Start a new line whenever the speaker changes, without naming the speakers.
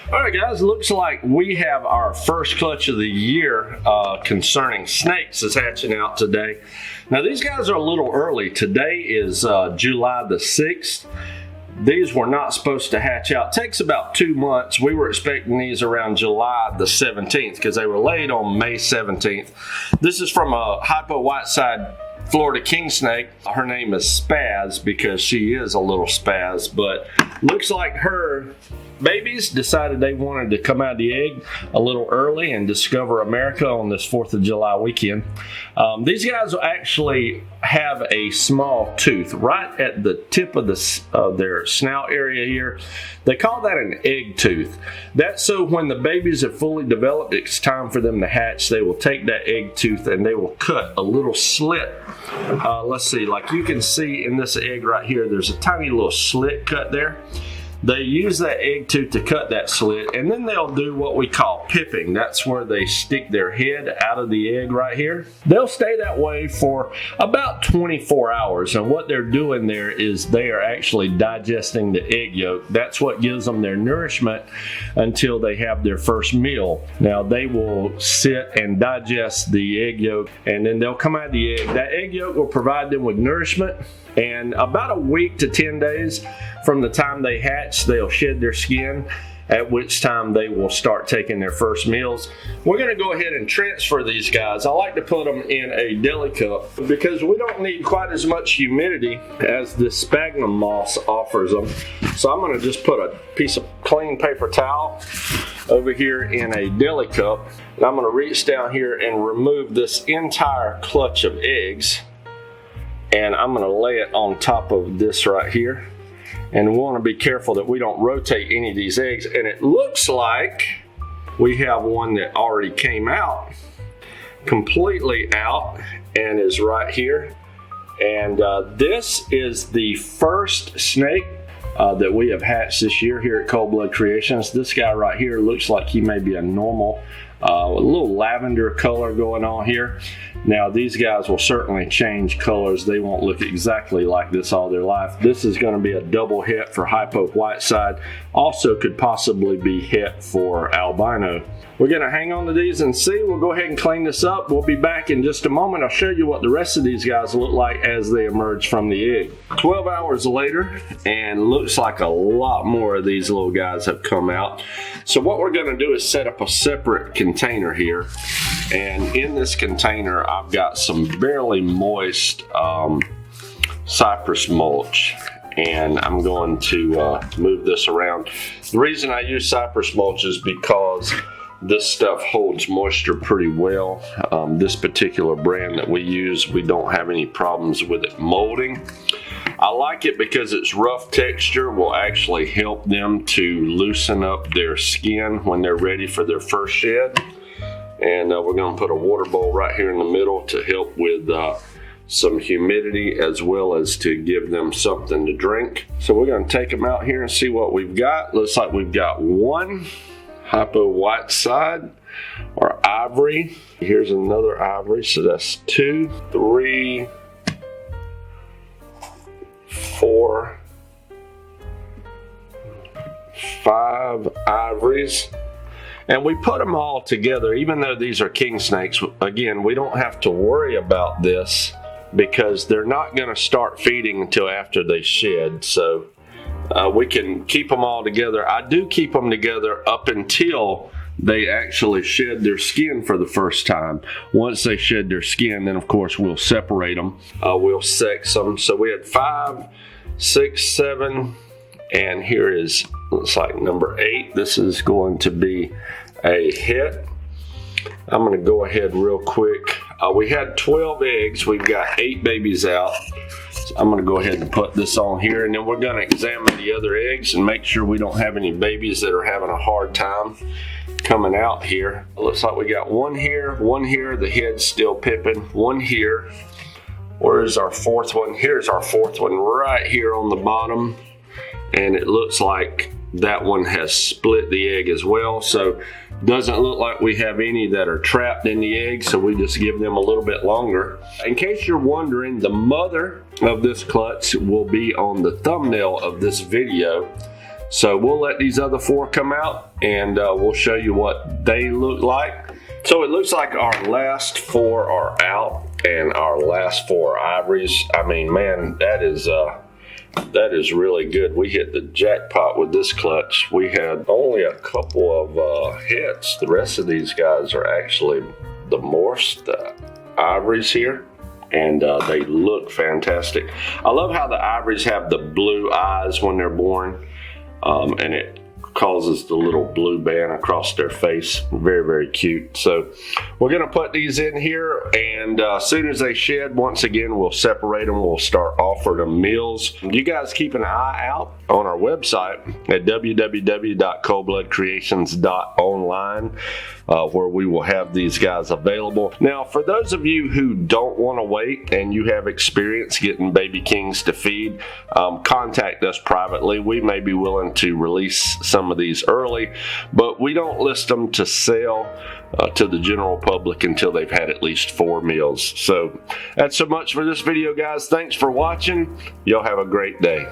All right, guys, looks like we have our first clutch of the year concerning snakes is hatching out today. Now, these guys are a little early. Today is July the 6th. These were not supposed to hatch out. It takes about 2 months. We were expecting these around July the 17th because they were laid on May 17th. This is from a Hypo Whiteside Florida king snake. Her name is Spaz because she is a little spaz, but looks like her babies decided they wanted to come out of the egg a little early and discover America on this 4th of July weekend. These guys will actually have a small tooth right at the tip of their snout area here. They call that an egg tooth. That's so when the babies have fully developed, it's time for them to hatch. They will take that egg tooth and they will cut a little slit. Let's see, like you can see in this egg right here, there's a tiny little slit cut there. They use that egg tooth to cut that slit, and then they'll do what we call pipping. That's where they stick their head out of the egg right here. They'll stay that way for about 24 hours, and what they're doing there is they are actually digesting the egg yolk. That's what gives them their nourishment until they have their first meal. Now, they will sit and digest the egg yolk, and then they'll come out of the egg. That egg yolk will provide them with nourishment, and about a week to 10 days from the time they hatch, they'll shed their skin, at which time they will start taking their first meals. We're going to go ahead and transfer these guys. I like to put them in a deli cup because we don't need quite as much humidity as this sphagnum moss offers them. So I'm going to just put a piece of clean paper towel over here in a deli cup, and I'm going to reach down here and remove this entire clutch of eggs, and I'm going to lay it on top of this right here. And we want to be careful that we don't rotate any of these eggs. And it looks like we have one that already came out, completely out, and is right here. And this is the first snake that we have hatched this year here at Cold Blood Creations. This guy right here looks like he may be a normal, a little lavender color going on here. Now, these guys will certainly change colors. They won't look exactly like this all their life. This is going to be a double het for Hypo Whiteside. Also could possibly be het for albino. We're going to hang on to these and see. We'll go ahead and clean this up. We'll be back in just a moment. I'll show you what the rest of these guys look like as they emerge from the egg. 12 hours later, and looks like a lot more of these little guys have come out. So what we're going to do is set up a separate container here. And in this container, I've got some barely moist cypress mulch. And I'm going to move this around. The reason I use cypress mulch is because this stuff holds moisture pretty well. This particular brand that we use, we don't have any problems with it molding. I like it because its rough texture will actually help them to loosen up their skin when they're ready for their first shed. And we're going to put a water bowl right here in the middle to help with some humidity as well as to give them something to drink. So we're going to take them out here and see what we've got. Looks like we've got one Hypo Whiteside or Ivory. Here's another Ivory, so that's 2, 3, 4, 5 Ivories. And we put them all together, even though these are king snakes. Again, we don't have to worry about this because they're not going to start feeding until after they shed. So we can keep them all together. I do keep them together up until they actually shed their skin for the first time. Once they shed their skin, then of course we'll separate them. We'll sex them. So we had 5, 6, 7, and here is, looks like number 8. This is going to be a het. I'm going to go ahead real quick. We had 12 eggs. We've got 8 babies out. So I'm going to go ahead and put this on here, and then we're going to examine the other eggs and make sure we don't have any babies that are having a hard time coming out here. It looks like we got one here, the head's still pipping, one here. Where's our 4th one? Here's our 4th one right here on the bottom, and it looks like that one has split the egg as well. So doesn't look like we have any that are trapped in the egg, so we just give them a little bit longer. In case you're wondering, the mother of this clutch will be on the thumbnail of this video. So we'll let these other 4 come out, and we'll show you what they look like. So it looks like our last 4 are out, and our last 4 are ivories. I mean, man, that is really good. We hit the jackpot with this clutch. We had only a couple of hits. The rest of these guys are actually the morphed ivories here, and they look fantastic. I love how the ivories have the blue eyes when they're born, and it causes the little blue band across their face. Very, very cute. So we're going to put these in here, and as soon as they shed, once again, we'll separate them. We'll start offering them meals. You guys keep an eye out on our website at www.coldbloodcreations.online, where we will have these guys available. Now, for those of you who don't want to wait and you have experience getting baby kings to feed, contact us privately. We may be willing to release some of these early, but we don't list them to sell to the general public until they've had at least 4 meals. So that's so much for this video, guys. Thanks for watching. Y'all have a great day.